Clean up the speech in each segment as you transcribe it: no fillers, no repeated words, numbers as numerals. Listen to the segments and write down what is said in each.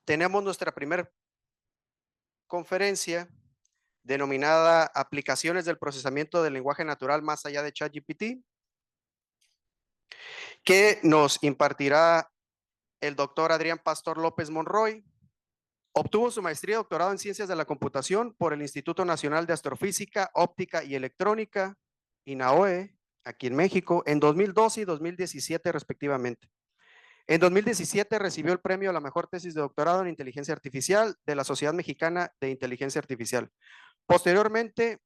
tenemos nuestra primera conferencia denominada Aplicaciones del procesamiento del lenguaje natural más allá de ChatGPT, que nos impartirá el doctor Adrián Pastor López Monroy. Obtuvo su maestría y doctorado en Ciencias de la Computación por el Instituto Nacional de Astrofísica, Óptica y Electrónica, INAOE, aquí en México, en 2012 y 2017 respectivamente. En 2017 recibió el premio a la mejor tesis de doctorado en inteligencia artificial de la Sociedad Mexicana de Inteligencia Artificial. Posteriormente,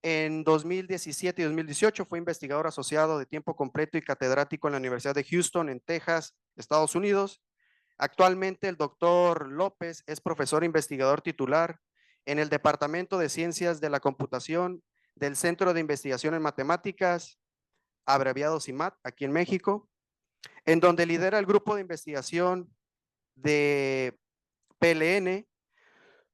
en 2017 y 2018 fue investigador asociado de tiempo completo y catedrático en la Universidad de Houston, en Texas, Estados Unidos. Actualmente el doctor López es profesor investigador titular en el Departamento de Ciencias de la Computación del Centro de Investigación en Matemáticas, abreviado CIMAT, aquí en México, en donde lidera el grupo de investigación de PLN.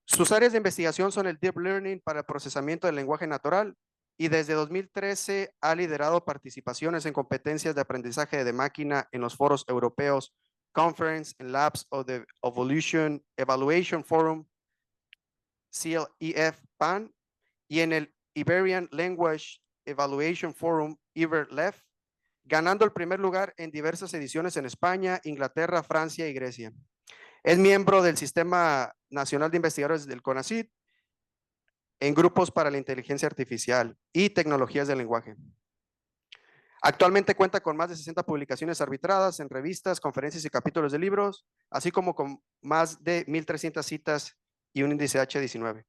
Sus áreas de investigación son el Deep Learning para el procesamiento del lenguaje natural y desde 2013 ha liderado participaciones en competencias de aprendizaje de máquina en los foros europeos Conference and Labs of the Evaluation Forum, CLEF-PAN, y en el Iberian Language Evaluation Forum, IBER-LEF, ganando el primer lugar en diversas ediciones en España, Inglaterra, Francia y Grecia. Es miembro del Sistema Nacional de Investigadores del CONACYT en grupos para la inteligencia artificial y tecnologías del lenguaje. Actualmente cuenta con más de 60 publicaciones arbitradas en revistas, conferencias y capítulos de libros, así como con más de 1,300 citas y un índice H19.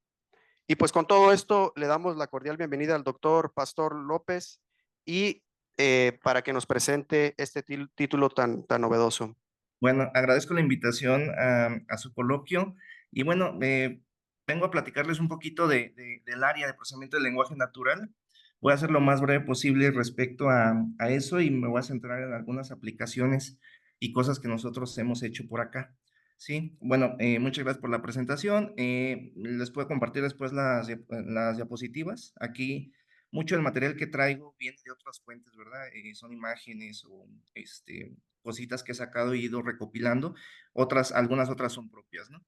Y pues con todo esto le damos la cordial bienvenida al doctor Pastor López y para que nos presente este título tan novedoso. Bueno, agradezco la invitación a su coloquio y bueno, vengo a platicarles un poquito del área de procesamiento del lenguaje natural. Voy a hacer lo más breve posible respecto a eso y me voy a centrar en algunas aplicaciones y cosas que nosotros hemos hecho por acá. Sí, bueno, muchas gracias por la presentación. Les puedo compartir después las diapositivas. Aquí mucho del material que traigo viene de otras fuentes, ¿verdad? Son imágenes o cositas que he sacado y ido recopilando, algunas otras son propias, ¿no?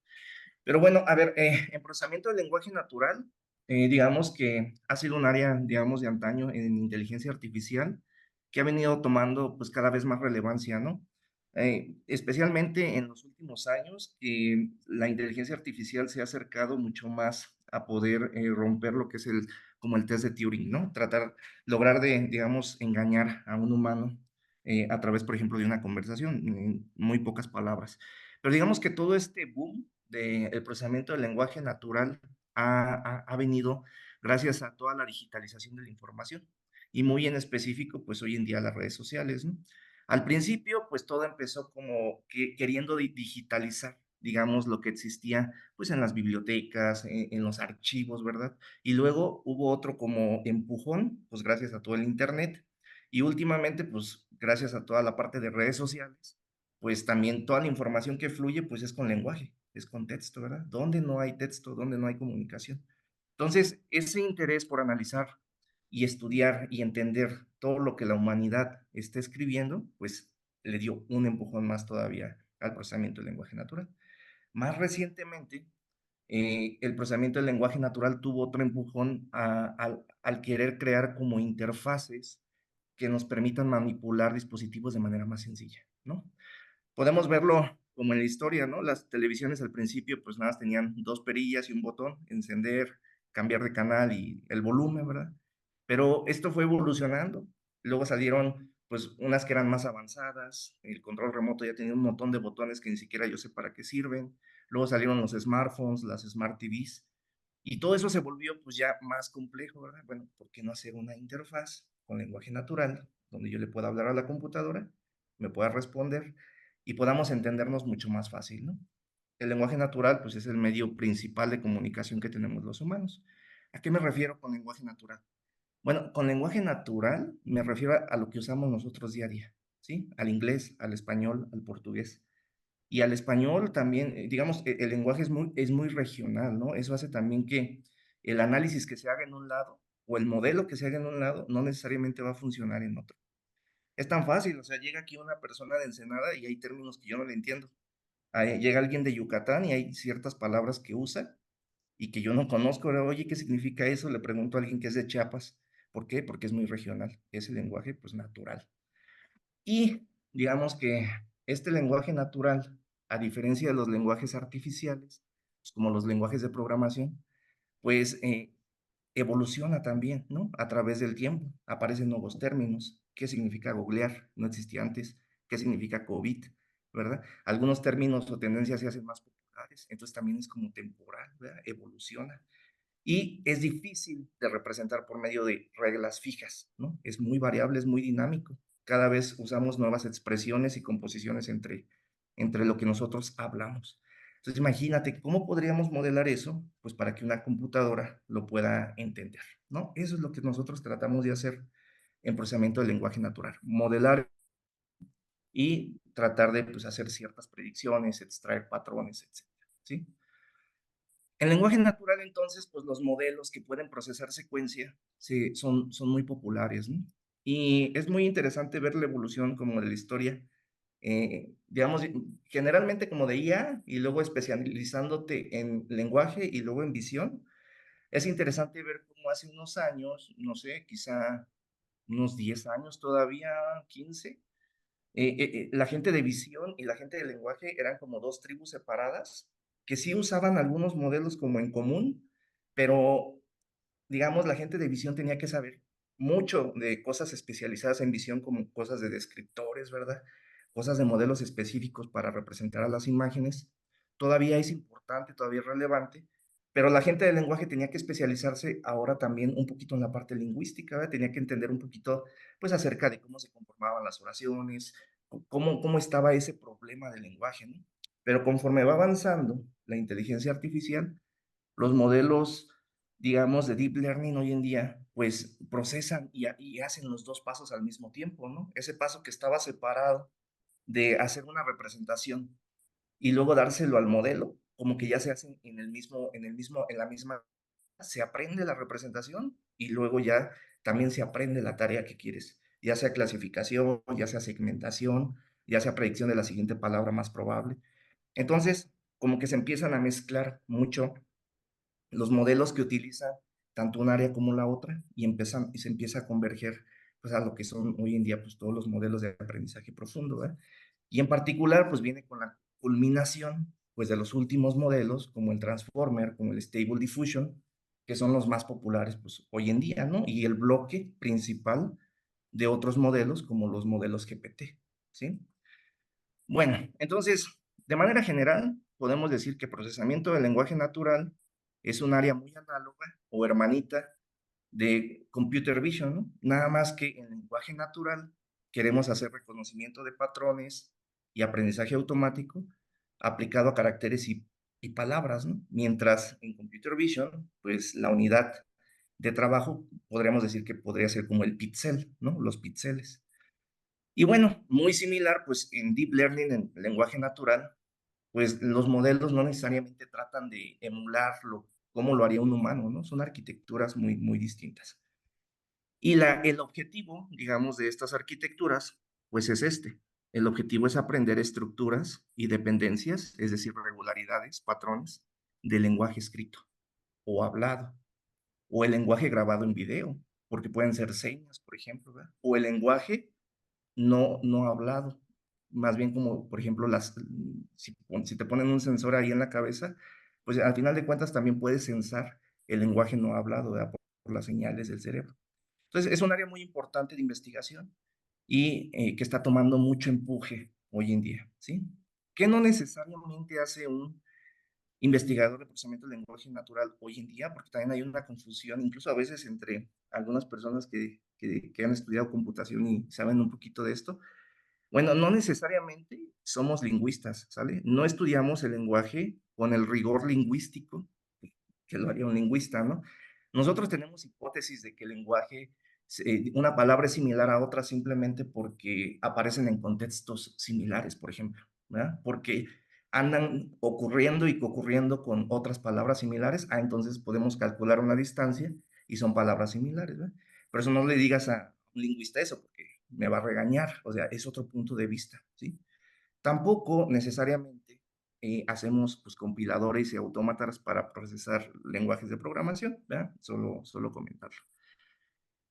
Pero bueno, a ver, en procesamiento del lenguaje natural, digamos que ha sido un área, digamos, de antaño en inteligencia artificial que ha venido tomando pues cada vez más relevancia, ¿no? Especialmente en los últimos años, la inteligencia artificial se ha acercado mucho más a poder romper lo que es como el test de Turing, ¿no? Lograr digamos, engañar a un humano a través, por ejemplo, de una conversación, en muy pocas palabras. Pero digamos que todo este boom del procesamiento del lenguaje natural ha venido gracias a toda la digitalización de la información y muy en específico, pues hoy en día las redes sociales, ¿no? Al principio, pues todo empezó como queriendo digitalizar, digamos, lo que existía, pues en las bibliotecas, en los archivos, ¿verdad? Y luego hubo otro como empujón, pues gracias a todo el Internet. Y últimamente, pues gracias a toda la parte de redes sociales, pues también toda la información que fluye, pues es con lenguaje, es con texto, ¿verdad? ¿Dónde no hay texto? ¿Dónde no hay comunicación? Entonces, ese interés por analizar y estudiar y entender todo lo que la humanidad está escribiendo, pues le dio un empujón más todavía al procesamiento del lenguaje natural. Más recientemente, el procesamiento del lenguaje natural tuvo otro empujón al querer crear como interfaces que nos permitan manipular dispositivos de manera más sencilla, ¿no? Podemos verlo como en la historia, ¿no? Las televisiones al principio, pues nada más tenían dos perillas y un botón, encender, cambiar de canal y el volumen, ¿verdad? Pero esto fue evolucionando. Luego salieron, pues, unas que eran más avanzadas. El control remoto ya tenía un montón de botones que ni siquiera yo sé para qué sirven. Luego salieron los smartphones, las smart TVs. Y todo eso se volvió, pues, ya más complejo, ¿verdad? Bueno, ¿por qué no hacer una interfaz con lenguaje natural, donde yo le pueda hablar a la computadora, me pueda responder y podamos entendernos mucho más fácil, ¿no? El lenguaje natural, pues, es el medio principal de comunicación que tenemos los humanos. ¿A qué me refiero con lenguaje natural? Bueno, con lenguaje natural me refiero a lo que usamos nosotros día a día, ¿sí? Al inglés, al español, al portugués. Y al español también, digamos, el lenguaje es muy regional, ¿no? Eso hace también que el análisis que se haga en un lado o el modelo que se haga en un lado no necesariamente va a funcionar en otro. Es tan fácil, o sea, llega aquí una persona de Ensenada y hay términos que yo no le entiendo. llega alguien de Yucatán y hay ciertas palabras que usa y que yo no conozco. Ahora, oye, ¿qué significa eso? Le pregunto a alguien que es de Chiapas. ¿Por qué? Porque es muy regional. Es el lenguaje, pues, natural. Y digamos que este lenguaje natural, a diferencia de los lenguajes artificiales, pues, como los lenguajes de programación, pues evoluciona también, ¿no? A través del tiempo. Aparecen nuevos términos. ¿Qué significa googlear? No existía antes. ¿Qué significa COVID? ¿Verdad? Algunos términos o tendencias se hacen más populares, entonces también es como temporal, ¿verdad? Evoluciona. Y es difícil de representar por medio de reglas fijas, ¿no? Es muy variable, es muy dinámico. Cada vez usamos nuevas expresiones y composiciones entre lo que nosotros hablamos. Entonces, imagínate, ¿cómo podríamos modelar eso? Pues para que una computadora lo pueda entender, ¿no? Eso es lo que nosotros tratamos de hacer en procesamiento del lenguaje natural, modelar y tratar de, pues, hacer ciertas predicciones, extraer patrones, etcétera, ¿sí? En lenguaje natural, entonces, pues los modelos que pueden procesar secuencia son muy populares, ¿no? Y es muy interesante ver la evolución como de la historia, digamos, generalmente como de IA y luego especializándote en lenguaje y luego en visión. Es interesante ver cómo hace unos años, no sé, quizá unos 10 años todavía, 15, la gente de visión y la gente de lenguaje eran como dos tribus separadas, que sí usaban algunos modelos como en común, pero digamos, la gente de visión tenía que saber mucho de cosas especializadas en visión, como cosas de descriptores, ¿verdad? Cosas de modelos específicos para representar a las imágenes. Todavía es importante, todavía es relevante, pero la gente del lenguaje tenía que especializarse ahora también un poquito en la parte lingüística, ¿verdad? Tenía que entender un poquito, pues, acerca de cómo se conformaban las oraciones, cómo estaba ese problema del lenguaje, ¿no? Pero conforme va avanzando la inteligencia artificial, los modelos, digamos, de deep learning hoy en día, pues procesan y hacen los dos pasos al mismo tiempo, ¿no? Ese paso que estaba separado de hacer una representación y luego dárselo al modelo, como que ya se hacen en la misma, se aprende la representación y luego ya también se aprende la tarea que quieres, ya sea clasificación, ya sea segmentación, ya sea predicción de la siguiente palabra más probable. Entonces, como que se empiezan a mezclar mucho los modelos que utiliza tanto un área como la otra y se empieza a converger pues, a lo que son hoy en día pues, todos los modelos de aprendizaje profundo. ¿Verdad? Y en particular pues viene con la culminación pues de los últimos modelos como el Transformer, como el Stable Diffusion, que son los más populares pues hoy en día, ¿no? Y el bloque principal de otros modelos como los modelos GPT, ¿sí? Bueno, entonces, de manera general, podemos decir que procesamiento del lenguaje natural es un área muy análoga o hermanita de computer vision, ¿no? Nada más que en lenguaje natural queremos hacer reconocimiento de patrones y aprendizaje automático aplicado a caracteres y palabras, ¿no? Mientras en computer vision, pues la unidad de trabajo podríamos decir que podría ser como el píxel, ¿no? Los píxeles. Y bueno, muy similar, pues en Deep Learning, en lenguaje natural, pues los modelos no necesariamente tratan de emularlo como lo haría un humano, ¿no? Son arquitecturas muy distintas. Y el objetivo, digamos, de estas arquitecturas, pues es este. El objetivo es aprender estructuras y dependencias, es decir, regularidades, patrones del lenguaje escrito o hablado, o el lenguaje grabado en video, porque pueden ser señas, por ejemplo, ¿verdad? O el lenguaje no hablado. Más bien como, por ejemplo, si te ponen un sensor ahí en la cabeza, pues al final de cuentas también puedes censar el lenguaje no hablado, ¿verdad? Por las señales del cerebro. Entonces, es un área muy importante de investigación y que está tomando mucho empuje hoy en día, ¿sí? Que no necesariamente hace un investigador de procesamiento del lenguaje natural hoy en día, porque también hay una confusión, incluso a veces entre algunas personas que han estudiado computación y saben un poquito de esto, bueno, no necesariamente somos lingüistas, ¿sale? No estudiamos el lenguaje con el rigor lingüístico que lo haría un lingüista, ¿no? Nosotros tenemos hipótesis de que el lenguaje, una palabra es similar a otra simplemente porque aparecen en contextos similares, por ejemplo, ¿verdad? Porque andan ocurriendo y concurriendo con otras palabras similares, entonces podemos calcular una distancia y son palabras similares, ¿verdad? Por eso no le digas a un lingüista eso, porque me va a regañar, o sea, es otro punto de vista, ¿sí? Tampoco necesariamente hacemos pues compiladores y autómatas para procesar lenguajes de programación, ¿verdad? Solo comentarlo.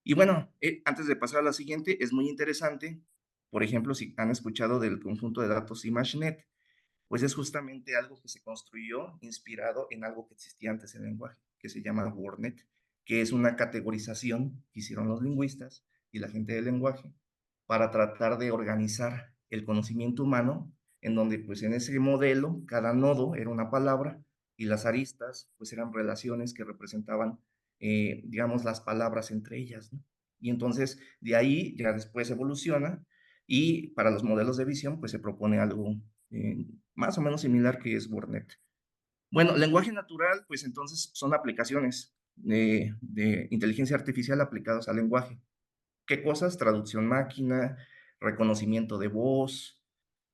Y bueno, antes de pasar a la siguiente, es muy interesante, por ejemplo, si han escuchado del conjunto de datos ImageNet, pues es justamente algo que se construyó inspirado en algo que existía antes en el lenguaje, que se llama WordNet, que es una categorización que hicieron los lingüistas y la gente del lenguaje para tratar de organizar el conocimiento humano, en donde pues en ese modelo cada nodo era una palabra y las aristas pues eran relaciones que representaban, digamos, las palabras entre ellas, ¿no? Y entonces de ahí ya después evoluciona y para los modelos de visión pues se propone algo eh, más o menos similar que es WordNet. Bueno, lenguaje natural, pues entonces son aplicaciones de inteligencia artificial aplicadas al lenguaje. ¿Qué cosas? Traducción máquina, reconocimiento de voz,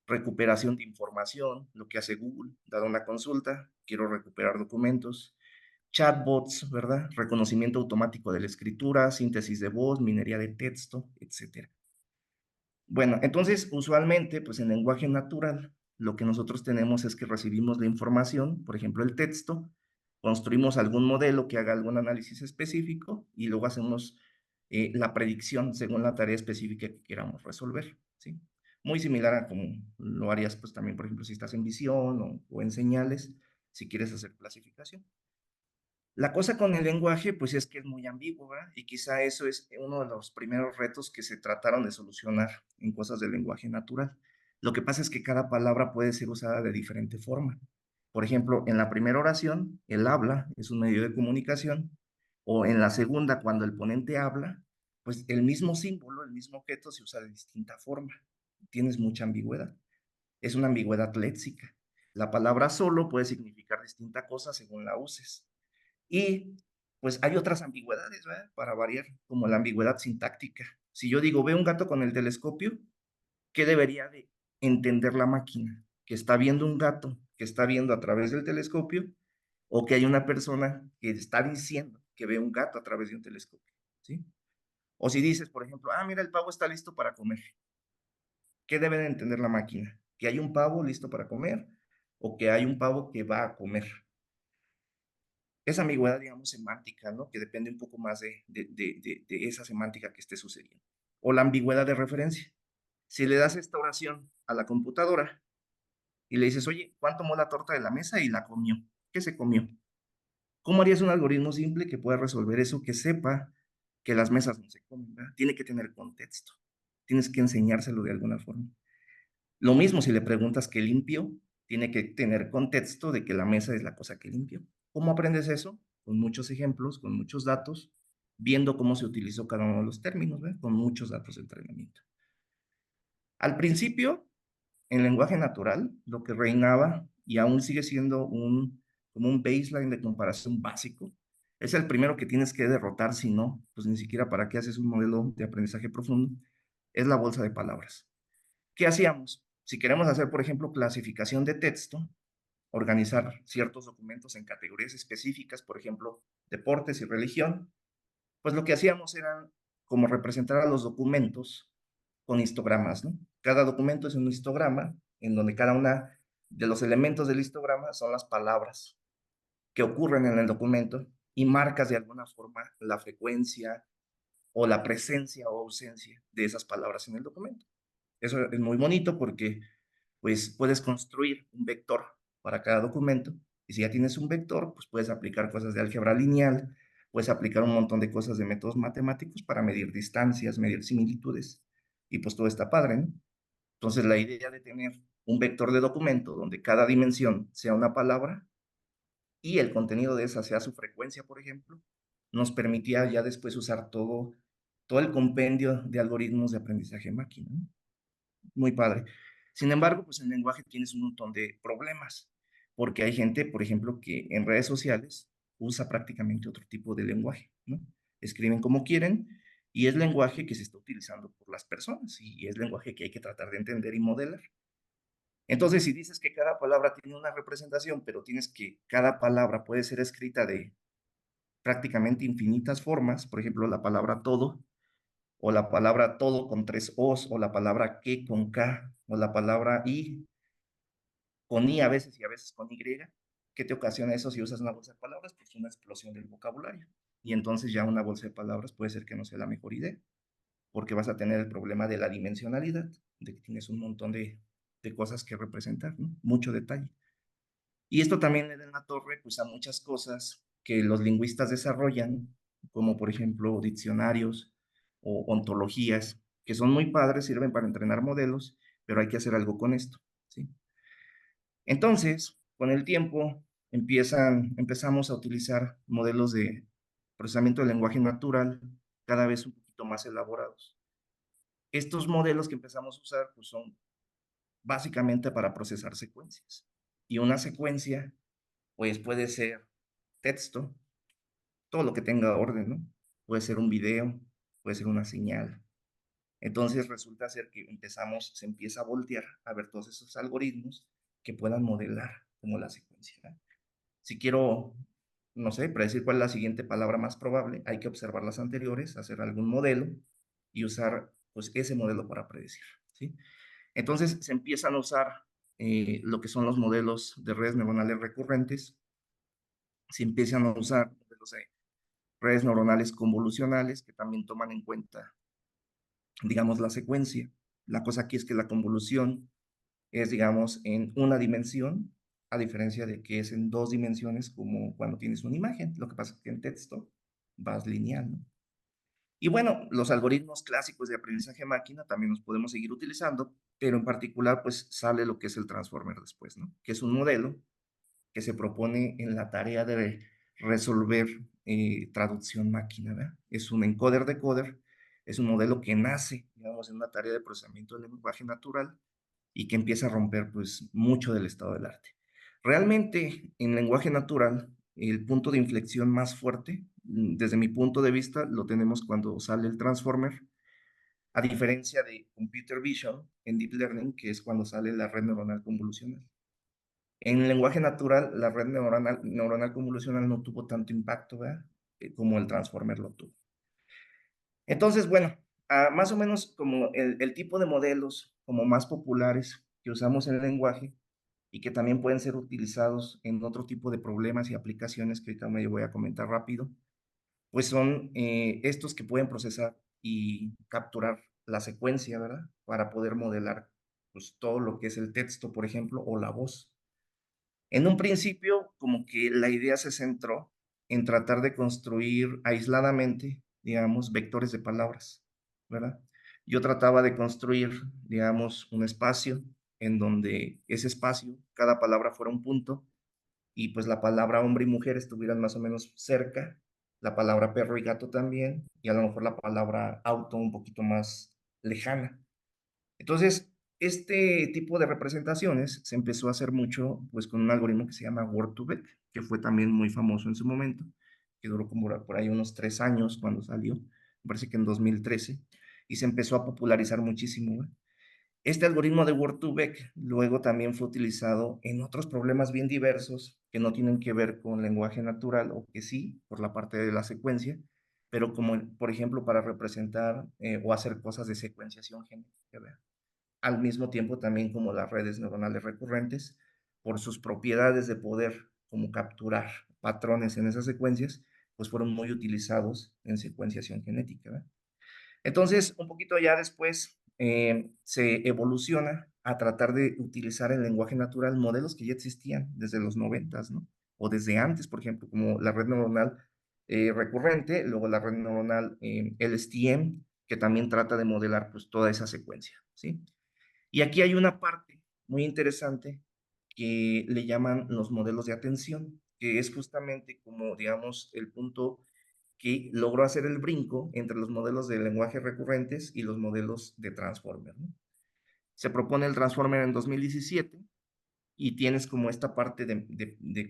recuperación de información, lo que hace Google, dado una consulta, quiero recuperar documentos, chatbots, ¿verdad? Reconocimiento automático de la escritura, síntesis de voz, minería de texto, etcétera. Bueno, entonces, usualmente, pues en lenguaje natural, lo que nosotros tenemos es que recibimos la información, por ejemplo, el texto, construimos algún modelo que haga algún análisis específico y luego hacemos la predicción según la tarea específica que queramos resolver, ¿sí? Muy similar a como lo harías, pues también, por ejemplo, si estás en visión o en señales, si quieres hacer clasificación. La cosa con el lenguaje, pues es que es muy ambiguo, ¿verdad? Y quizá eso es uno de los primeros retos que se trataron de solucionar en cosas del lenguaje natural. Lo que pasa es que cada palabra puede ser usada de diferente forma. Por ejemplo, en la primera oración, el habla es un medio de comunicación, o en la segunda, cuando el ponente habla, pues el mismo símbolo, el mismo objeto se usa de distinta forma. Tienes mucha ambigüedad. Es una ambigüedad léxica. La palabra solo puede significar distinta cosa según la uses. Y pues hay otras ambigüedades, ¿verdad? Para variar, como la ambigüedad sintáctica. Si yo digo, veo un gato con el telescopio, ¿qué debería de entender la máquina? ¿Que está viendo un gato que está viendo a través del telescopio o que hay una persona que está diciendo que ve un gato a través de un telescopio? ¿Sí? O si dices, por ejemplo, ah, mira, el pavo está listo para comer. ¿Qué debe de entender la máquina? ¿Que hay un pavo listo para comer o que hay un pavo que va a comer? Esa ambigüedad, digamos, semántica, ¿no? Que depende un poco más de esa semántica que esté sucediendo. O la ambigüedad de referencia. Si le das esta oración a la computadora y le dices, oye, ¿cuánto tomó la torta de la mesa? Y la comió. ¿Qué se comió? ¿Cómo harías un algoritmo simple que pueda resolver eso, que sepa que las mesas no se comen, ¿verdad? Tiene que tener contexto. Tienes que enseñárselo de alguna forma. Lo mismo si le preguntas qué limpió, tiene que tener contexto de que la mesa es la cosa que limpió. ¿Cómo aprendes eso? Con muchos ejemplos, con muchos datos, viendo cómo se utilizó cada uno de los términos, ¿verdad? Con muchos datos de entrenamiento. Al principio, en lenguaje natural, lo que reinaba, y aún sigue siendo como un baseline de comparación básico, es el primero que tienes que derrotar, si no, pues ni siquiera para qué haces un modelo de aprendizaje profundo, es la bolsa de palabras. ¿Qué hacíamos? Si queremos hacer, por ejemplo, clasificación de texto, organizar ciertos documentos en categorías específicas, por ejemplo, deportes y religión, pues lo que hacíamos era como representar a los documentos con histogramas, ¿no? Cada documento es un histograma en donde cada una de los elementos del histograma son las palabras que ocurren en el documento y marcas de alguna forma la frecuencia o la presencia o ausencia de esas palabras en el documento. Eso es muy bonito porque pues puedes construir un vector para cada documento y si ya tienes un vector, pues puedes aplicar cosas de álgebra lineal, puedes aplicar un montón de cosas de métodos matemáticos para medir distancias, medir similitudes y pues todo está padre, ¿no? Entonces la idea de tener un vector de documento donde cada dimensión sea una palabra y el contenido de esa sea su frecuencia, por ejemplo, nos permitía ya después usar todo el compendio de algoritmos de aprendizaje en máquina, ¿no? Muy padre. Sin embargo, pues en lenguaje tienes un montón de problemas, porque hay gente, por ejemplo, que en redes sociales usa prácticamente otro tipo de lenguaje, ¿no? Escriben como quieren y es lenguaje que se está utilizando por las personas y es lenguaje que hay que tratar de entender y modelar. Entonces, si dices que cada palabra tiene una representación, pero tienes que cada palabra puede ser escrita de prácticamente infinitas formas, por ejemplo, la palabra todo, o la palabra todo con tres O's, o la palabra que con K, o la palabra y, con I a veces y a veces con Y. ¿Qué te ocasiona eso si usas una bolsa de palabras? Pues una explosión del vocabulario. Y entonces ya una bolsa de palabras puede ser que no sea la mejor idea, porque vas a tener el problema de la dimensionalidad, de que tienes un montón de cosas que representar, ¿no? Mucho detalle. Y esto también le da en la torre, pues, a muchas cosas que los lingüistas desarrollan, como por ejemplo diccionarios o ontologías, que son muy padres, sirven para entrenar modelos, pero hay que hacer algo con esto, ¿sí? Entonces, con el tiempo, empezamos a utilizar modelos de procesamiento del lenguaje natural cada vez un poquito más elaborados. Estos modelos que empezamos a usar, pues, son básicamente para procesar secuencias. Y una secuencia, pues, puede ser texto, todo lo que tenga orden, ¿no? Puede ser un video, puede ser una señal. Entonces resulta ser que se empieza a voltear a ver todos esos algoritmos que puedan modelar como la secuencia, ¿no? Si quiero, no sé, predecir cuál es la siguiente palabra más probable, hay que observar las anteriores, hacer algún modelo y usar, pues, ese modelo para predecir, ¿sí? Entonces se empiezan a usar lo que son los modelos de redes neuronales recurrentes, se empiezan a usar modelos de redes neuronales convolucionales que también toman en cuenta, digamos, la secuencia. La cosa aquí es que la convolución es, digamos, en una dimensión, a diferencia de que es en dos dimensiones como cuando tienes una imagen. Lo que pasa es que en texto vas lineal, ¿no? Y bueno, los algoritmos clásicos de aprendizaje máquina también los podemos seguir utilizando, pero en particular, pues sale lo que es el transformer después, ¿no? Que es un modelo que se propone en la tarea de resolver traducción máquina, ¿verdad? Es un encoder-decoder, es un modelo que nace, digamos, en una tarea de procesamiento del lenguaje natural y que empieza a romper, pues, mucho del estado del arte. Realmente, en lenguaje natural, el punto de inflexión más fuerte, desde mi punto de vista, lo tenemos cuando sale el transformer, a diferencia de computer vision en deep learning, que es cuando sale la red neuronal convolucional. En lenguaje natural, la red neuronal convolucional no tuvo tanto impacto, ¿verdad? Como el transformer lo tuvo. Entonces, bueno, más o menos como el tipo de modelos como más populares que usamos en el lenguaje y que también pueden ser utilizados en otro tipo de problemas y aplicaciones que ahorita me voy a comentar rápido, pues son estos que pueden procesar y capturar la secuencia, ¿verdad? Para poder modelar, pues, todo lo que es el texto, por ejemplo, o la voz. En un principio, como que la idea se centró en tratar de construir aisladamente, digamos, vectores de palabras, ¿verdad? Yo trataba de construir, digamos, un espacio en donde ese espacio, cada palabra fuera un punto, y pues la palabra hombre y mujer estuvieran más o menos cerca, la palabra perro y gato también, y a lo mejor la palabra auto un poquito más lejana. Entonces, este tipo de representaciones se empezó a hacer mucho, pues, con un algoritmo que se llama Word2Vec, que fue también muy famoso en su momento, que duró como por ahí unos 3 años cuando salió, me parece que en 2013, y se empezó a popularizar muchísimo, ¿eh? Este algoritmo de Word2Vec luego también fue utilizado en otros problemas bien diversos que no tienen que ver con lenguaje natural, o que sí, por la parte de la secuencia, pero como, por ejemplo, para representar o hacer cosas de secuenciación genética, ¿verdad? Al mismo tiempo también como las redes neuronales recurrentes, por sus propiedades de poder como capturar patrones en esas secuencias, pues fueron muy utilizados en secuenciación genética, ¿verdad? Entonces, un poquito ya después se evoluciona a tratar de utilizar el lenguaje natural modelos que ya existían desde los noventas, ¿no? O desde antes, por ejemplo, como la red neuronal recurrente, luego la red neuronal LSTM, que también trata de modelar, pues, toda esa secuencia, ¿sí? Y aquí hay una parte muy interesante que le llaman los modelos de atención, que es justamente como, digamos, el punto que logró hacer el brinco entre los modelos de lenguaje recurrentes y los modelos de Transformer, ¿no? Se propone el Transformer en 2017 y tienes como esta parte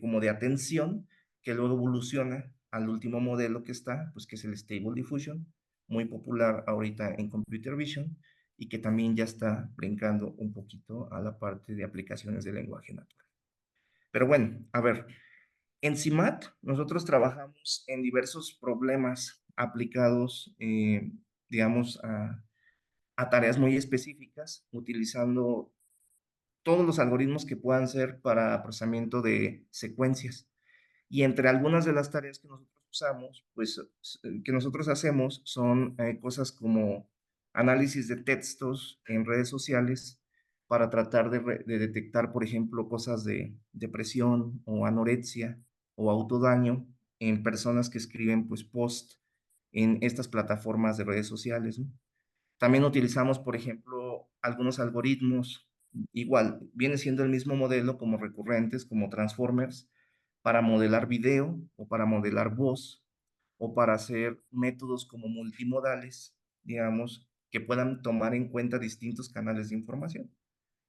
como de atención que luego evoluciona al último modelo que está, pues que es el Stable Diffusion, muy popular ahorita en Computer Vision y que también ya está brincando un poquito a la parte de aplicaciones de lenguaje natural. Pero bueno, a ver, en CIMAT nosotros trabajamos en diversos problemas aplicados, digamos, a tareas muy específicas, utilizando todos los algoritmos que puedan ser para procesamiento de secuencias. Y entre algunas de las tareas que nosotros usamos, pues, que nosotros hacemos son cosas como análisis de textos en redes sociales para tratar de detectar, por ejemplo, cosas de depresión o anorexia o autodaño en personas que escriben, pues, post en estas plataformas de redes sociales, ¿no? También utilizamos, por ejemplo, algunos algoritmos, igual, viene siendo el mismo modelo como recurrentes, como transformers, para modelar video o para modelar voz o para hacer métodos como multimodales, digamos, que puedan tomar en cuenta distintos canales de información.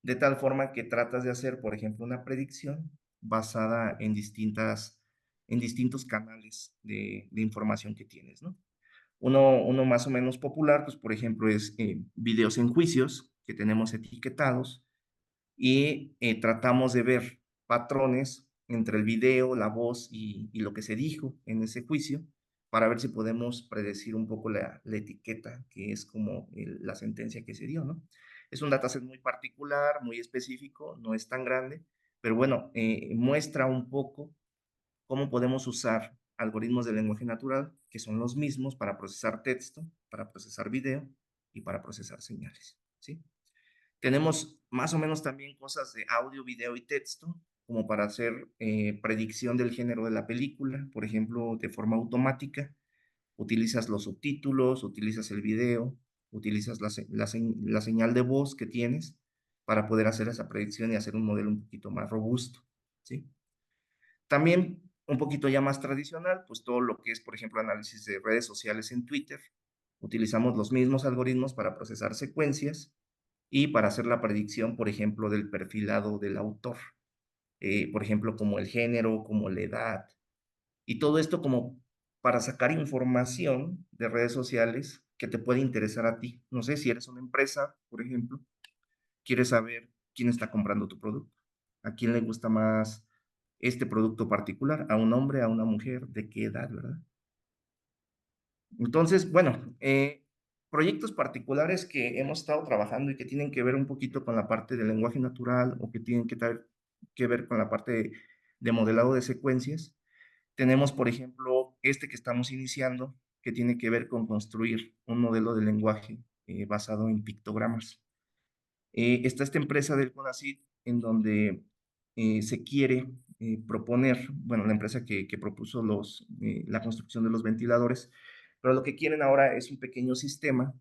De tal forma que tratas de hacer, por ejemplo, una predicción basada en distintos canales de información que tienes, ¿no? Uno más o menos popular, pues por ejemplo, es videos en juicios que tenemos etiquetados y tratamos de ver patrones entre el video, la voz y lo que se dijo en ese juicio para ver si podemos predecir un poco la etiqueta, que es como la sentencia que se dio, ¿no? Es un dataset muy particular, muy específico, no es tan grande, pero bueno, muestra un poco cómo podemos usar algoritmos de lenguaje natural, que son los mismos para procesar texto, para procesar video y para procesar señales, ¿sí? Tenemos más o menos también cosas de audio, video y texto, como para hacer predicción del género de la película, por ejemplo, de forma automática. Utilizas los subtítulos, utilizas el video, utilizas la señal de voz que tienes para poder hacer esa predicción y hacer un modelo un poquito más robusto, ¿sí? También un poquito ya más tradicional, pues todo lo que es, por ejemplo, análisis de redes sociales en Twitter. Utilizamos los mismos algoritmos para procesar secuencias y para hacer la predicción, por ejemplo, del perfilado del autor. Por ejemplo, como el género, como la edad. Y todo esto como para sacar información de redes sociales que te puede interesar a ti. No sé si eres una empresa, por ejemplo, quieres saber quién está comprando tu producto, a quién le gusta más este producto particular, a un hombre, a una mujer, de qué edad, ¿verdad? Entonces, bueno, proyectos particulares que hemos estado trabajando y que tienen que ver un poquito con la parte del lenguaje natural o que tienen que ver con la parte de modelado de secuencias. Tenemos, por ejemplo, este que estamos iniciando, que tiene que ver con construir un modelo de lenguaje basado en pictogramas. Está esta empresa del CONACYT en donde se quiere proponer, bueno, la empresa que propuso la construcción de los ventiladores, pero lo que quieren ahora es un pequeño sistema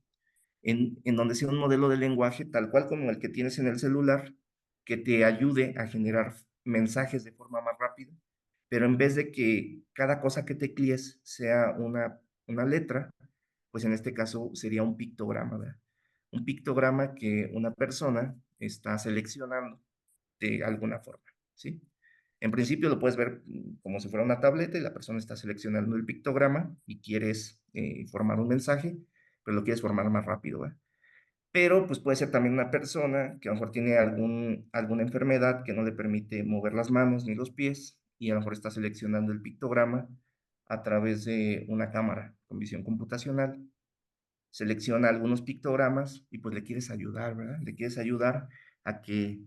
en donde sea un modelo de lenguaje tal cual como el que tienes en el celular, que te ayude a generar mensajes de forma más rápida, pero en vez de que cada cosa que teclees sea una letra, pues en este caso sería un pictograma, ¿verdad? Un pictograma que una persona está seleccionando de alguna forma, ¿sí? En principio lo puedes ver como si fuera una tableta y la persona está seleccionando el pictograma y quieres formar un mensaje, pero lo quieres formar más rápido, ¿verdad? Pero pues puede ser también una persona que a lo mejor tiene alguna enfermedad que no le permite mover las manos ni los pies y a lo mejor está seleccionando el pictograma a través de una cámara con visión computacional. Selecciona algunos pictogramas y pues le quieres ayudar, ¿verdad? Le quieres ayudar a que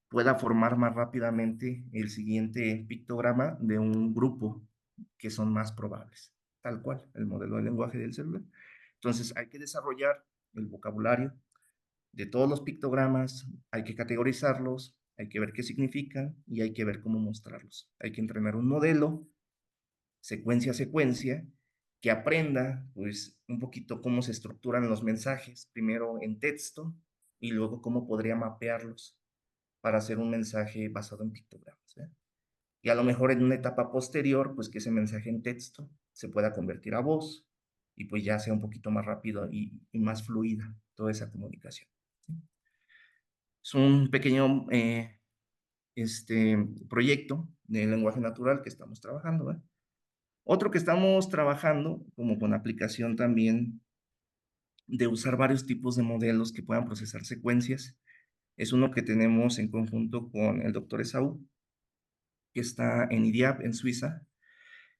pueda formar más rápidamente el siguiente pictograma de un grupo que son más probables, tal cual, el modelo de lenguaje del celular. Entonces hay que desarrollar el vocabulario de todos los pictogramas, hay que categorizarlos, hay que ver qué significan y hay que ver cómo mostrarlos. Hay que entrenar un modelo secuencia a secuencia, que aprenda pues un poquito cómo se estructuran los mensajes, primero en texto y luego cómo podría mapearlos para hacer un mensaje basado en pictogramas, ¿eh? Y a lo mejor en una etapa posterior, pues que ese mensaje en texto se pueda convertir a voz y pues ya sea un poquito más rápido y más fluida toda esa comunicación, ¿sí? Es un pequeño proyecto de lenguaje natural que estamos trabajando, ¿eh? Otro que estamos trabajando, como con aplicación también de usar varios tipos de modelos que puedan procesar secuencias, es uno que tenemos en conjunto con el doctor Esaú, que está en IDIAP, en Suiza,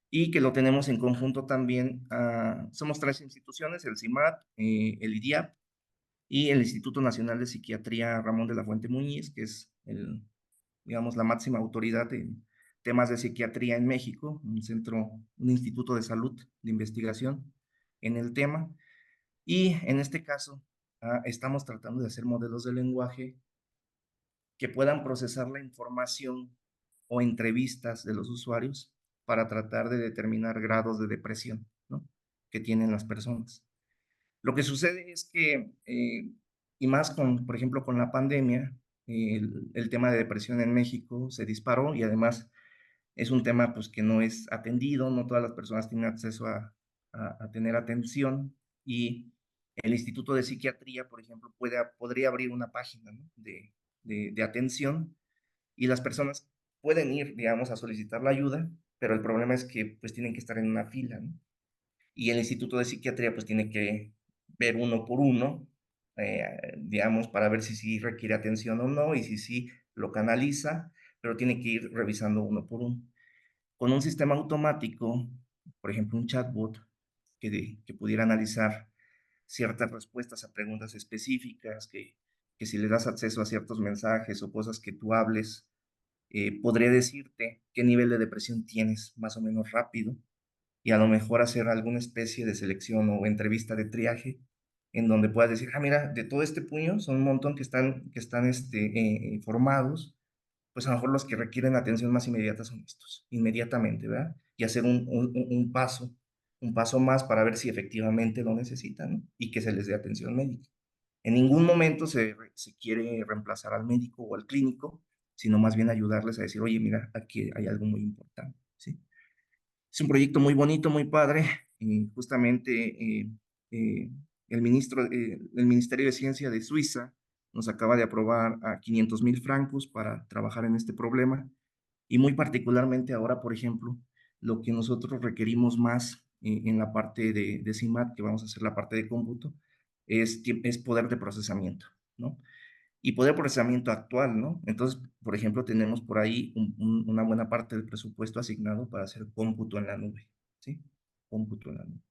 y que lo tenemos en conjunto también, somos tres instituciones, el CIMAT, el IDIAP y el Instituto Nacional de Psiquiatría Ramón de la Fuente Muñiz, que es digamos, la máxima autoridad en temas de psiquiatría en México, un instituto de salud de investigación en el tema. Y en este caso, estamos tratando de hacer modelos de lenguaje que puedan procesar la información o entrevistas de los usuarios para tratar de determinar grados de depresión, ¿no?, que tienen las personas. Lo que sucede es que, y más con, por ejemplo, con la pandemia, el tema de depresión en México se disparó y además es un tema pues que no es atendido, no todas las personas tienen acceso a tener atención y el Instituto de Psiquiatría, por ejemplo, podría abrir una página, ¿no?, de atención y las personas pueden ir, digamos, a solicitar la ayuda, pero el problema es que pues tienen que estar en una fila, ¿no? Y el Instituto de Psiquiatría pues tiene que ver uno por uno, digamos, para ver si sí requiere atención o no, y si sí lo canaliza, pero tiene que ir revisando uno por uno. Con un sistema automático, por ejemplo, un chatbot que pudiera analizar ciertas respuestas a preguntas específicas, que si le das acceso a ciertos mensajes o cosas que tú hables, podría decirte qué nivel de depresión tienes más o menos rápido y a lo mejor hacer alguna especie de selección o entrevista de triaje en donde puedas decir, mira, de todo este puño son un montón que están formados, pues a lo mejor los que requieren atención más inmediata son estos, inmediatamente, ¿verdad? Y hacer un paso más para ver si efectivamente lo necesitan, ¿no?, y que se les dé atención médica. En ningún momento se quiere reemplazar al médico o al clínico, sino más bien ayudarles a decir, oye, mira, aquí hay algo muy importante, ¿sí? Es un proyecto muy bonito, muy padre, y justamente eh, el Ministerio de Ciencia de Suiza nos acaba de aprobar a 500,000 francos para trabajar en este problema, y muy particularmente ahora, por ejemplo, lo que nosotros requerimos más en la parte de CIMAT, que vamos a hacer la parte de cómputo, es poder de procesamiento, ¿no? Y poder de procesamiento actual, ¿no? Entonces, por ejemplo, tenemos por ahí una buena parte del presupuesto asignado para hacer cómputo en la nube, ¿sí? Cómputo en la nube.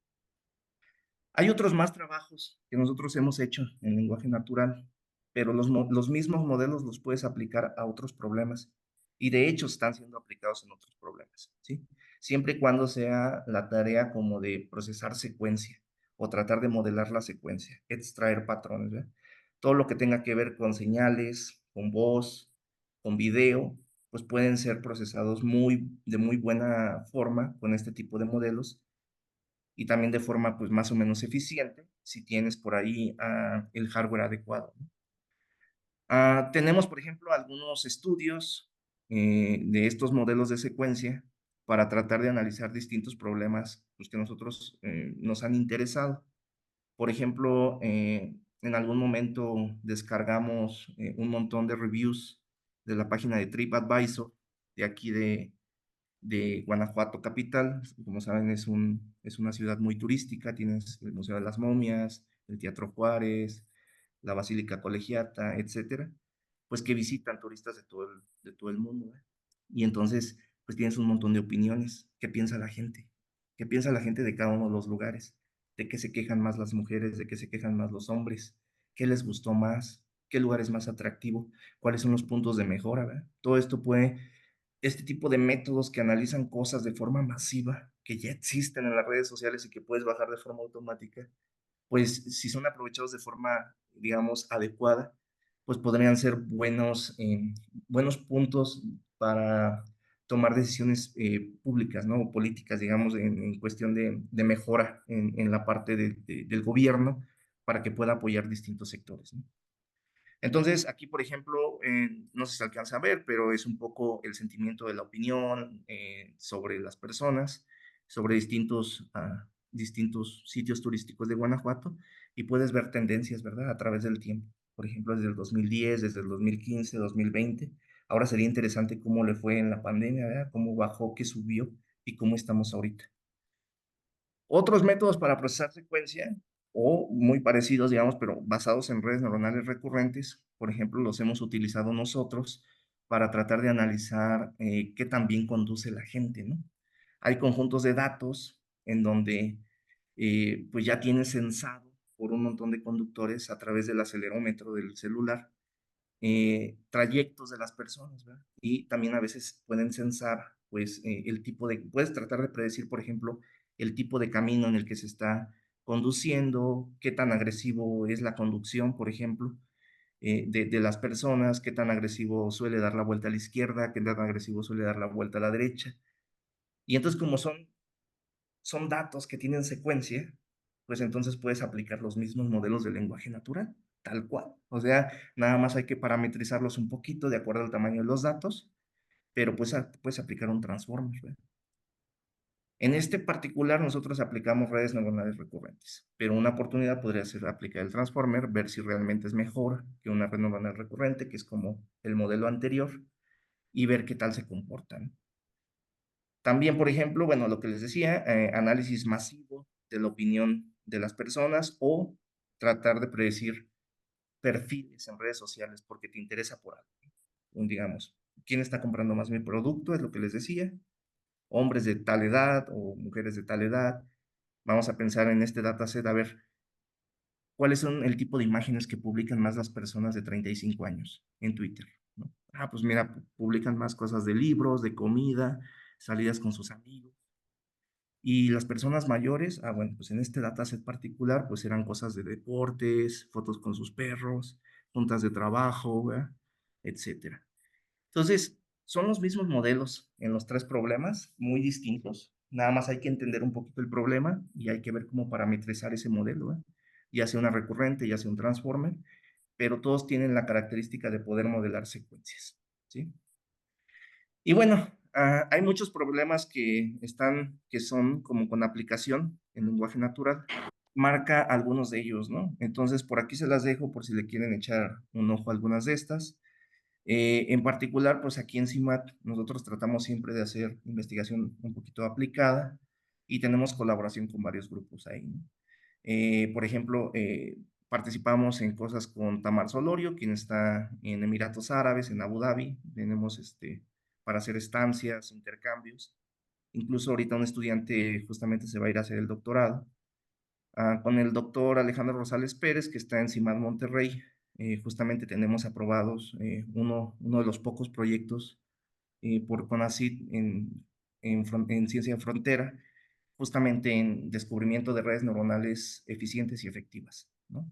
Hay otros más trabajos que nosotros hemos hecho en lenguaje natural, pero los mismos modelos los puedes aplicar a otros problemas y de hecho están siendo aplicados en otros problemas, ¿sí? Siempre y cuando sea la tarea como de procesar secuencia o tratar de modelar la secuencia, extraer patrones, ¿verdad? Todo lo que tenga que ver con señales, con voz, con video, pues pueden ser procesados de muy buena forma con este tipo de modelos y también de forma pues más o menos eficiente si tienes por ahí el hardware adecuado, ¿no? Tenemos, por ejemplo, algunos estudios de estos modelos de secuencia para tratar de analizar distintos problemas pues, que nosotros nos han interesado. Por ejemplo, en algún momento descargamos un montón de reviews de la página de TripAdvisor de aquí de Guanajuato capital. Como saben, es una ciudad muy turística, tienes el Museo de las Momias, el Teatro Juárez, la Basílica Colegiata, etcétera, pues que visitan turistas de todo el mundo, ¿eh? Y entonces, pues tienes un montón de opiniones. ¿Qué piensa la gente? ¿Qué piensa la gente de cada uno de los lugares? ¿De qué se quejan más las mujeres? ¿De qué se quejan más los hombres? ¿Qué les gustó más? ¿Qué lugar es más atractivo? ¿Cuáles son los puntos de mejora, verdad? Todo esto este tipo de métodos que analizan cosas de forma masiva, que ya existen en las redes sociales y que puedes bajar de forma automática, pues si son aprovechados de forma, digamos, adecuada, pues podrían ser buenos puntos para tomar decisiones públicas, ¿no? O políticas, digamos, en cuestión de mejora en la parte del gobierno para que pueda apoyar distintos sectores, ¿no? Entonces, aquí, por ejemplo, no sé si se alcanza a ver, pero es un poco el sentimiento de la opinión sobre las personas, sobre distintos sitios turísticos de Guanajuato, y puedes ver tendencias, ¿verdad? A través del tiempo. Por ejemplo, desde el 2010, desde el 2015, 2020. Ahora sería interesante cómo le fue en la pandemia, ¿verdad? Cómo bajó, qué subió y cómo estamos ahorita. Otros métodos para procesar secuencia, o muy parecidos, digamos, pero basados en redes neuronales recurrentes, por ejemplo, los hemos utilizado nosotros para tratar de analizar qué tan bien conduce la gente, ¿no? Hay conjuntos de datos en donde pues ya tienen censado por un montón de conductores a través del acelerómetro del celular trayectos de las personas, ¿verdad? Y también a veces pueden censar, pues, puedes tratar de predecir, por ejemplo, el tipo de camino en el que se está conduciendo, qué tan agresivo es la conducción, por ejemplo, de las personas, qué tan agresivo suele dar la vuelta a la izquierda, qué tan agresivo suele dar la vuelta a la derecha. Y entonces, como son datos que tienen secuencia, pues entonces puedes aplicar los mismos modelos de lenguaje natural, tal cual. O sea, nada más hay que parametrizarlos un poquito de acuerdo al tamaño de los datos, pero pues puedes aplicar un transformer, ¿verdad? En este particular, nosotros aplicamos redes neuronales recurrentes, pero una oportunidad podría ser aplicar el transformer, ver si realmente es mejor que una red neuronal recurrente, que es como el modelo anterior, y ver qué tal se comportan. También, por ejemplo, bueno, lo que les decía, análisis masivo de la opinión de las personas o tratar de predecir perfiles en redes sociales porque te interesa por algo. Digamos, ¿quién está comprando más mi producto? Es lo que les decía. Hombres de tal edad o mujeres de tal edad. Vamos a pensar en este dataset a ver cuáles son el tipo de imágenes que publican más las personas de 35 años en Twitter, ¿no? Ah, pues mira, publican más cosas de libros, de comida, salidas con sus amigos. Y las personas mayores, bueno, pues en este dataset particular, pues eran cosas de deportes, fotos con sus perros, juntas de trabajo, ¿verdad? Etcétera. Entonces, son los mismos modelos en los tres problemas, muy distintos. Nada más hay que entender un poquito el problema y hay que ver cómo parametrizar ese modelo, ¿verdad? Ya sea una recurrente, ya sea un transformer, pero todos tienen la característica de poder modelar secuencias, ¿sí? Y bueno, hay muchos problemas que son como con aplicación en lenguaje natural. Marca algunos de ellos, ¿no? Entonces, por aquí se las dejo por si le quieren echar un ojo a algunas de estas. En particular, pues aquí en CIMAT nosotros tratamos siempre de hacer investigación un poquito aplicada y tenemos colaboración con varios grupos ahí, ¿no? Por ejemplo, participamos en cosas con Tamar Solorio, quien está en Emiratos Árabes, en Abu Dhabi. Tenemos para hacer estancias, intercambios. Incluso ahorita un estudiante justamente se va a ir a hacer el doctorado. Con el doctor Alejandro Rosales Pérez, que está en CIMAD Monterrey, justamente tenemos aprobados uno de los pocos proyectos por CONACYT en ciencia en frontera, justamente en descubrimiento de redes neuronales eficientes y efectivas, ¿no?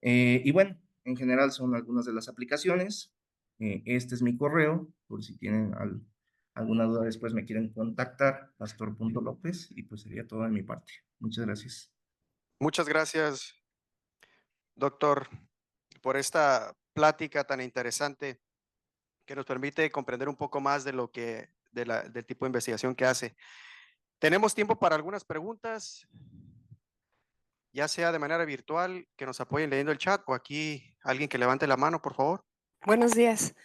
Y bueno, en general son algunas de las aplicaciones. Este es mi correo, por si tienen alguna duda después me quieren contactar, pastor.lopez, y pues sería todo de mi parte. Muchas gracias. Muchas gracias, doctor, por esta plática tan interesante que nos permite comprender un poco más de lo que, del tipo de investigación que hace. Tenemos tiempo para algunas preguntas, ya sea de manera virtual, que nos apoyen leyendo el chat o aquí alguien que levante la mano, por favor. Buenos días.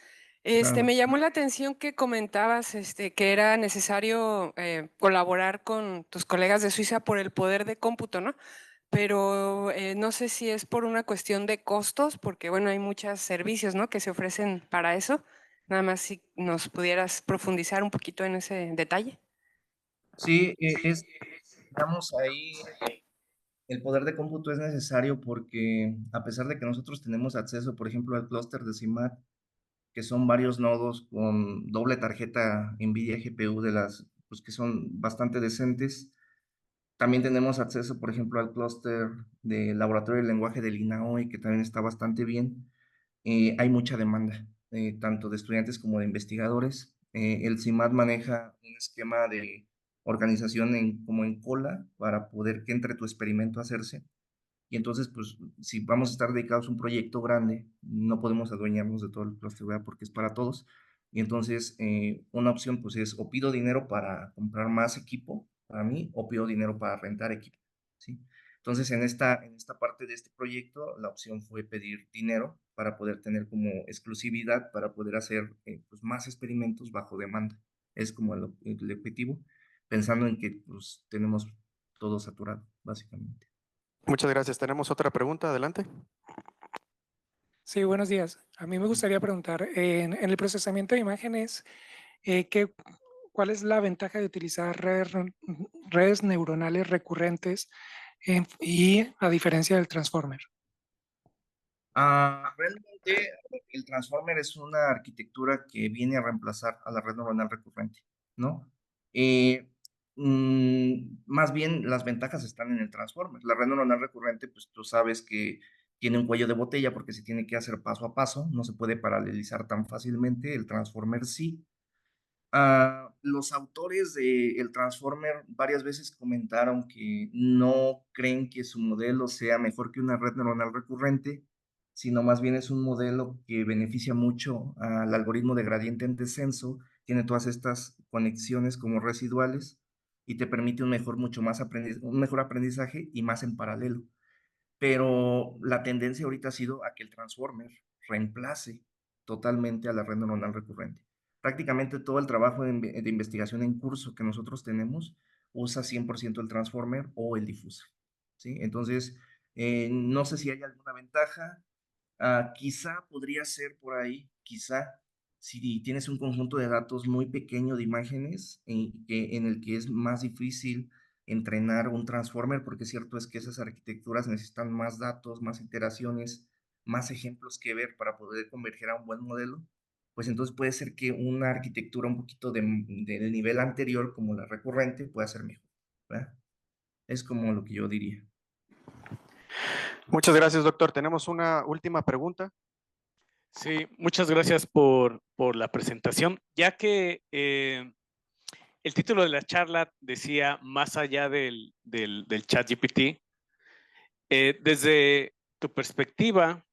Claro. Me llamó la atención que comentabas, que era necesario colaborar con tus colegas de Suiza por el poder de cómputo, ¿no? Pero no sé si es por una cuestión de costos, porque bueno, hay muchos servicios, ¿no? Que se ofrecen para eso. Nada más si nos pudieras profundizar un poquito en ese detalle. Sí, digamos, ahí el poder de cómputo es necesario porque a pesar de que nosotros tenemos acceso, por ejemplo, al clúster de CIMAT, que son varios nodos con doble tarjeta NVIDIA GPU pues que son bastante decentes. También tenemos acceso, por ejemplo, al clúster de laboratorio de lenguaje del INAOE, que también está bastante bien. Hay mucha demanda, tanto de estudiantes como de investigadores. El CIMAT maneja un esquema de organización como en cola para poder que entre tu experimento a hacerse. Y entonces, pues, si vamos a estar dedicados a un proyecto grande, no podemos adueñarnos de todo el clúster, ¿verdad? Porque es para todos. Y entonces, una opción, pues, es o pido dinero para comprar más equipo para mí, o pido dinero para rentar equipo, ¿sí? Entonces, en esta parte de este proyecto, la opción fue pedir dinero para poder tener como exclusividad, para poder hacer, pues, más experimentos bajo demanda. Es como el objetivo, pensando en que, pues, tenemos todo saturado, básicamente. Muchas gracias. Tenemos otra pregunta, adelante. Sí, buenos días. A mí me gustaría preguntar, en el procesamiento de imágenes, ¿qué, cuál es la ventaja de utilizar redes neuronales recurrentes y a diferencia del transformer? Realmente el Transformer es una arquitectura que viene a reemplazar a la red neuronal recurrente, ¿no? Eh, Más bien las ventajas están en el Transformer. La red neuronal recurrente, pues tú sabes que tiene un cuello de botella porque se tiene que hacer paso a paso, no se puede paralelizar tan fácilmente. El Transformer sí. Los autores de el Transformer varias veces comentaron que no creen que su modelo sea mejor que una red neuronal recurrente, sino más bien es un modelo que beneficia mucho al algoritmo de gradiente en descenso, tiene todas estas conexiones como residuales y te permite un mejor aprendizaje y más en paralelo. Pero la tendencia ahorita ha sido a que el Transformer reemplace totalmente a la red neuronal recurrente. Prácticamente todo el trabajo de investigación en curso que nosotros tenemos usa 100% el Transformer o el Diffuser, ¿sí? Entonces, no sé si hay alguna ventaja. Quizá podría ser por ahí, quizá, si tienes un conjunto de datos muy pequeño de imágenes en el que es más difícil entrenar un transformer, porque cierto es que esas arquitecturas necesitan más datos, más iteraciones, más ejemplos que ver para poder converger a un buen modelo, pues entonces puede ser que una arquitectura un poquito del nivel anterior, como la recurrente, pueda ser mejor, ¿verdad? Es como lo que yo diría. Muchas gracias, doctor. Tenemos una última pregunta. Sí, muchas gracias por la presentación, ya que el título de la charla decía más allá del chat GPT, desde tu perspectiva,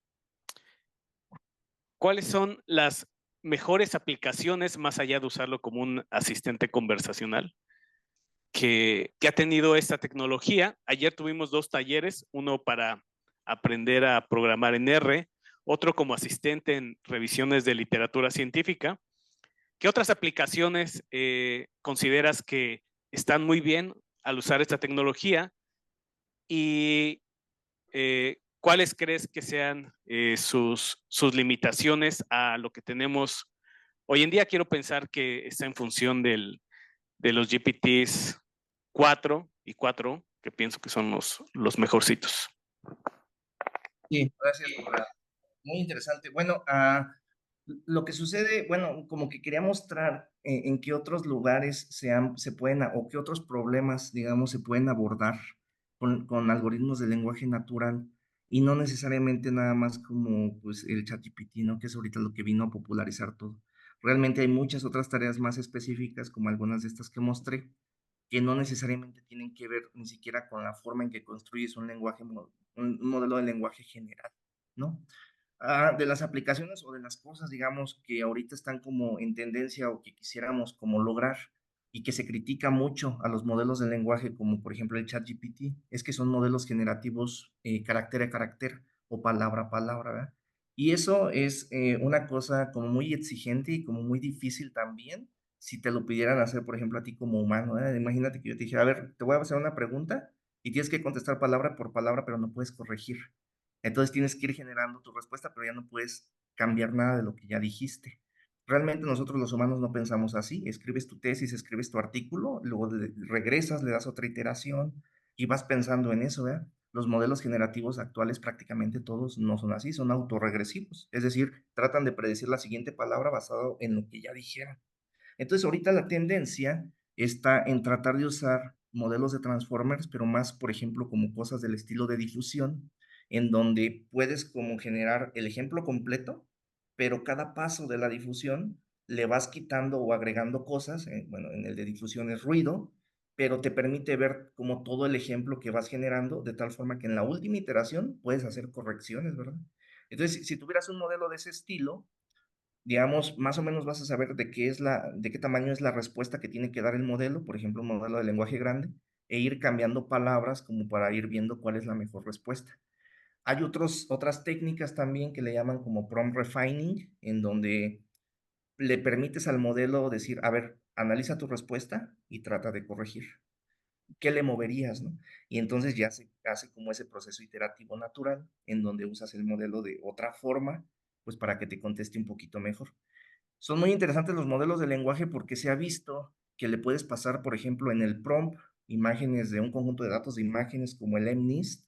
¿cuáles son las mejores aplicaciones más allá de usarlo como un asistente conversacional que ha tenido esta tecnología? Ayer tuvimos 2 talleres, uno para aprender a programar en R, otro como asistente en revisiones de literatura científica. ¿Qué otras aplicaciones consideras que están muy bien al usar esta tecnología? Y ¿cuáles crees que sean sus limitaciones a lo que tenemos hoy en día? Quiero pensar que está en función de los GPTs 4 y 4, que pienso que son los mejorcitos. Sí, gracias muy interesante. Bueno, lo que sucede, bueno, como que quería mostrar en qué otros lugares se pueden, o qué otros problemas, digamos, se pueden abordar con algoritmos de lenguaje natural y no necesariamente nada más como pues el ChatGPT, ¿no? Que es ahorita lo que vino a popularizar todo. Realmente hay muchas otras tareas más específicas, como algunas de estas que mostré, que no necesariamente tienen que ver ni siquiera con la forma en que construyes un lenguaje, un modelo de lenguaje general, ¿no? De las aplicaciones o de las cosas, digamos, que ahorita están como en tendencia o que quisiéramos como lograr y que se critica mucho a los modelos de lenguaje, como por ejemplo el ChatGPT, es que son modelos generativos carácter a carácter o palabra a palabra, ¿verdad? Y eso es una cosa como muy exigente y como muy difícil también si te lo pidieran hacer, por ejemplo, a ti como humano, ¿eh? Imagínate que yo te dijera, a ver, te voy a hacer una pregunta y tienes que contestar palabra por palabra, pero no puedes corregir. Entonces tienes que ir generando tu respuesta, pero ya no puedes cambiar nada de lo que ya dijiste. Realmente nosotros los humanos no pensamos así. Escribes tu tesis, escribes tu artículo, luego regresas, le das otra iteración y vas pensando en eso, ¿verdad? Los modelos generativos actuales prácticamente todos no son así, son autorregresivos. Es decir, tratan de predecir la siguiente palabra basado en lo que ya dijeron. Entonces, ahorita la tendencia está en tratar de usar modelos de transformers, pero más, por ejemplo, como cosas del estilo de difusión, en donde puedes como generar el ejemplo completo, pero cada paso de la difusión le vas quitando o agregando cosas, bueno, en el de difusión es ruido, pero te permite ver como todo el ejemplo que vas generando, de tal forma que en la última iteración puedes hacer correcciones, ¿verdad? Entonces, si tuvieras un modelo de ese estilo, digamos, más o menos vas a saber de qué tamaño es la respuesta que tiene que dar el modelo, por ejemplo, un modelo de lenguaje grande, e ir cambiando palabras como para ir viendo cuál es la mejor respuesta. Hay otras técnicas también que le llaman como prompt refining, en donde le permites al modelo decir, a ver, analiza tu respuesta y trata de corregir. ¿Qué le moverías, no? Y entonces ya se hace como ese proceso iterativo natural, en donde usas el modelo de otra forma, pues para que te conteste un poquito mejor. Son muy interesantes los modelos de lenguaje porque se ha visto que le puedes pasar, por ejemplo, en el prompt, imágenes de un conjunto de datos de imágenes como el MNIST,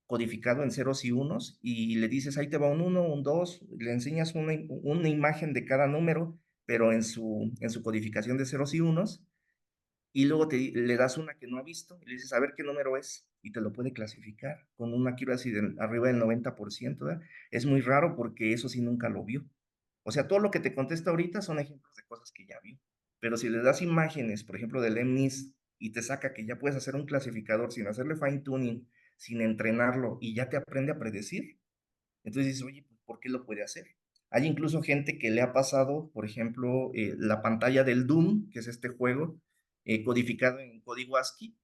codificado en ceros y unos, y le dices, ahí te va un 1, un 2, le enseñas una imagen de cada número, pero en su codificación de ceros y unos, y luego le das una que no ha visto, y le dices, a ver qué número es, y te lo puede clasificar con una accuracy arriba del 90%, ¿verdad? Es muy raro porque eso sí nunca lo vio. O sea, todo lo que te contesta ahorita son ejemplos de cosas que ya vio. Pero si le das imágenes, por ejemplo, del MNIST, y te saca que ya puedes hacer un clasificador sin hacerle fine tuning, sin entrenarlo, y ya te aprende a predecir, entonces dices, oye, ¿por qué lo puede hacer? Hay incluso gente que le ha pasado, por ejemplo, la pantalla del Doom, que es este juego, codificado en código ASCII,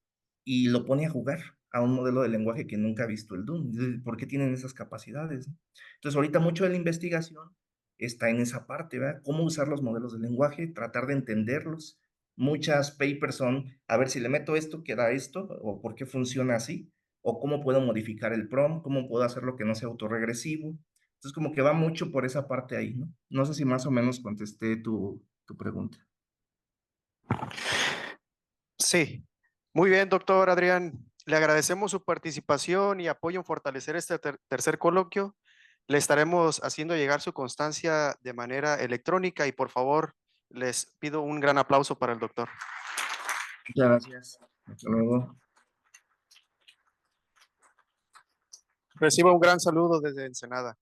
y lo pone a jugar a un modelo de lenguaje que nunca ha visto el Doom. ¿Por qué tienen esas capacidades? Entonces, ahorita mucho de la investigación está en esa parte, ¿verdad? Cómo usar los modelos de lenguaje, tratar de entenderlos. Muchas papers son, a ver si le meto esto, queda esto, o por qué funciona así, o cómo puedo modificar el prompt, cómo puedo hacerlo que no sea autorregresivo. Entonces, como que va mucho por esa parte ahí, ¿no? No sé si más o menos contesté tu pregunta. Sí, muy bien, doctor Adrián. Le agradecemos su participación y apoyo en fortalecer este tercer coloquio. Le estaremos haciendo llegar su constancia de manera electrónica y por favor les pido un gran aplauso para el doctor. Muchas gracias. Hasta luego. Reciba un gran saludo desde Ensenada.